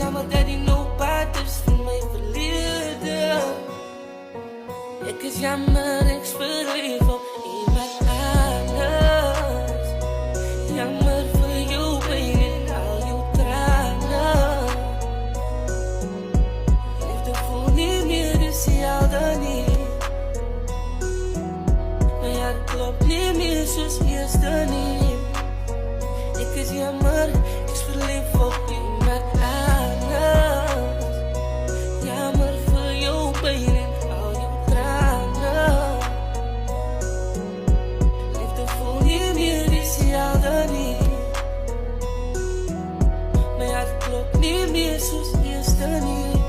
jammer dat hij nog paters voor mij verlierde. Ik is jammer, ik verlief op iemand anders. Jammer voor jou, pijn en al jouw tranen. Liefde voelt niet meer, dus jou dan niet. Maar ja, het klopt niet meer zoals eerste niet. Ik is jammer, ik is verliefd op iemand anders. Jammer voor jou, pijn en al jouw tranen. Liefde voelt niet meer, is jou dan niet. Maar ja, het klopt niet meer zoals eerste niet.